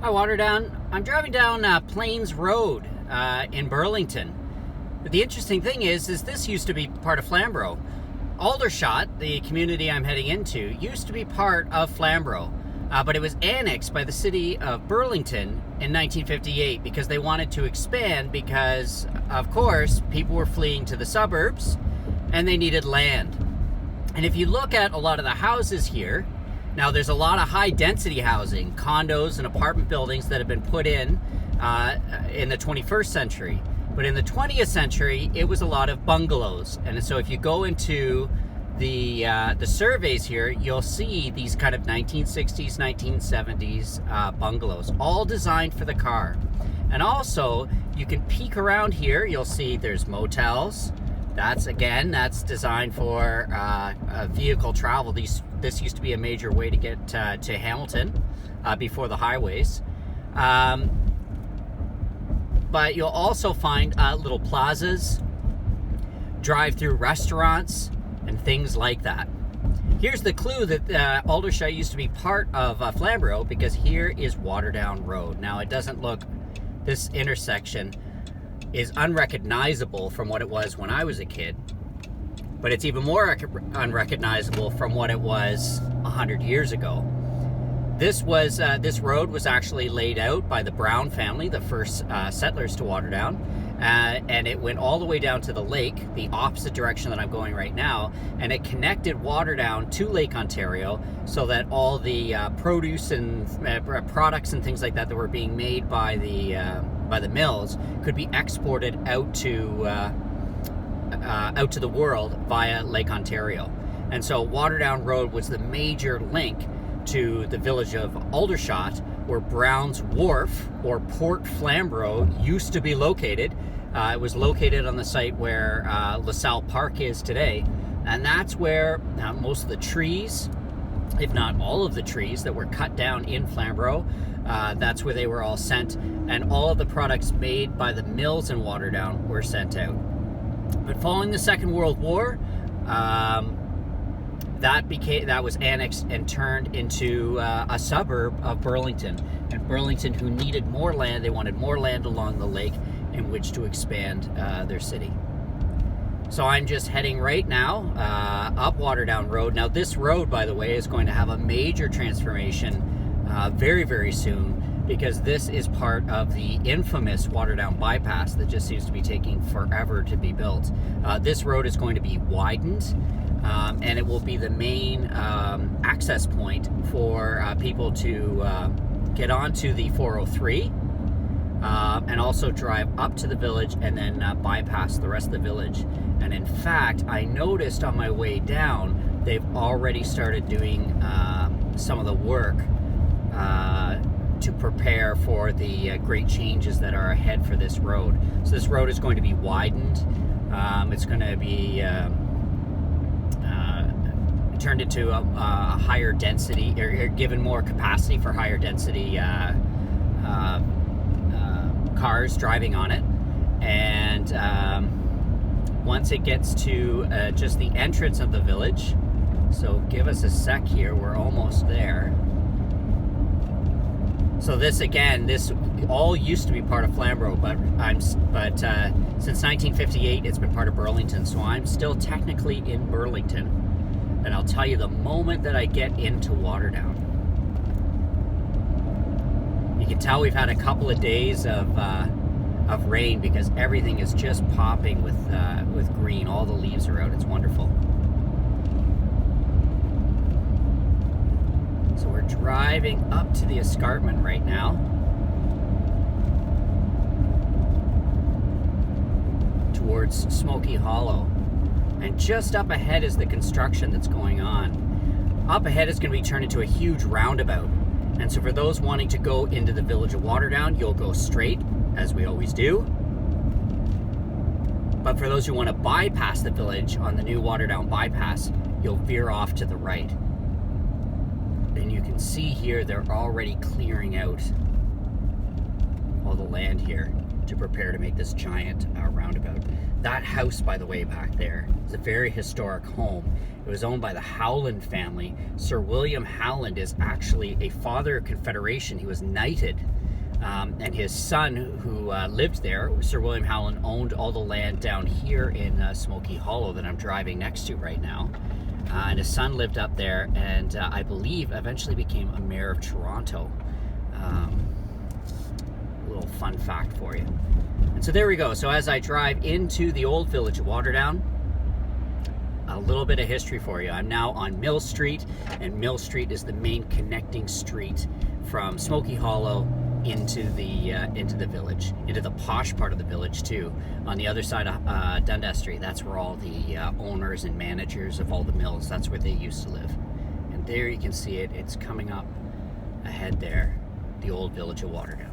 Hi, Waterdown. I'm driving down Plains Road in Burlington. But the interesting thing is this used to be part of Flamborough. Aldershot, the community I'm heading into, used to be part of Flamborough, but it was annexed by the city of Burlington in 1958 because they wanted to expand because, of course, people were fleeing to the suburbs and they needed land. And if you look at a lot of the houses here, now there's a lot of high-density housing, condos and apartment buildings that have been put in the 21st century. But in the 20th century, it was a lot of bungalows. And so if you go into the surveys here, you'll see these kind of 1960s, 1970s bungalows, all designed for the car. And also, you can peek around here. You'll see there's motels. That's designed for vehicle travel. This used to be a major way to get to Hamilton before the highways. But you'll also find little plazas, drive-through restaurants, and things like that. Here's the clue that Aldershot used to be part of Flamborough, because here is Waterdown Road. Now, it doesn't look, this intersection is unrecognizable from what it was when I was a kid, but it's even more unrecognizable from what it was 100 years ago. This road was actually laid out by the Brown family, the first settlers to Waterdown, and it went all the way down to the lake, the opposite direction that I'm going right now, and it connected Waterdown to Lake Ontario so that all the produce and products and things like that that were being made by the mills could be exported out to the world via Lake Ontario. And so Waterdown Road was the major link to the village of Aldershot, where Brown's Wharf, or Port Flamborough, used to be located. It was located on the site where LaSalle Park is today. And that's where most of the trees, if not all of the trees that were cut down in Flamborough, that's where they were all sent. And all of the products made by the mills in Waterdown were sent out. But following the Second World War, that was annexed and turned into a suburb of Burlington. And Burlington, who needed more land, they wanted more land along the lake in which to expand their city. So I'm just heading right now up Waterdown Road. Now, this road, by the way, is going to have a major transformation very, very soon, because this is part of the infamous Waterdown bypass that just seems to be taking forever to be built. This road is going to be widened, and it will be the main access point for people to get onto the 403 and also drive up to the village and then bypass the rest of the village. And in fact, I noticed on my way down, they've already started doing some of the work to prepare for the great changes that are ahead for this road. So this road is going to be widened. It's going to be turned into a higher density, or given more capacity for higher density cars driving on it. And once it gets to just the entrance of the village, so give us a sec here, we're almost there. So this all used to be part of Flamborough, but since 1958 it's been part of Burlington, so I'm still technically in Burlington, and I'll tell you the moment that I get into Waterdown. You can tell we've had a couple of days of rain, because everything is just popping with green. All the leaves are out. It's wonderful. So we're driving up to the escarpment right now. Towards Smoky Hollow. And just up ahead is the construction that's going on. Up ahead is going to be turned into a huge roundabout. And so for those wanting to go into the village of Waterdown, you'll go straight, as we always do. But for those who want to bypass the village on the new Waterdown bypass, you'll veer off to the right. And you can see here they're already clearing out all the land here to prepare to make this giant roundabout. That house, by the way, back there is a very historic home. It was owned by the Howland family. Sir William Howland is actually a father of Confederation. He was knighted. And his son, who lived there, Sir William Howland, owned all the land down here in Smoky Hollow that I'm driving next to right now. And his son lived up there, and I believe eventually became a mayor of Toronto. A little fun fact for you. And so there we go. So as I drive into the old village of Waterdown, a little bit of history for you. I'm now on Mill Street, and Mill Street is the main connecting street from Smoky Hollow into the village, into the posh part of the village too. On the other side of Dundas Street, that's where all the owners and managers of all the mills, that's where they used to live. And there you can see it. It's coming up ahead there, the old village of Waterdown.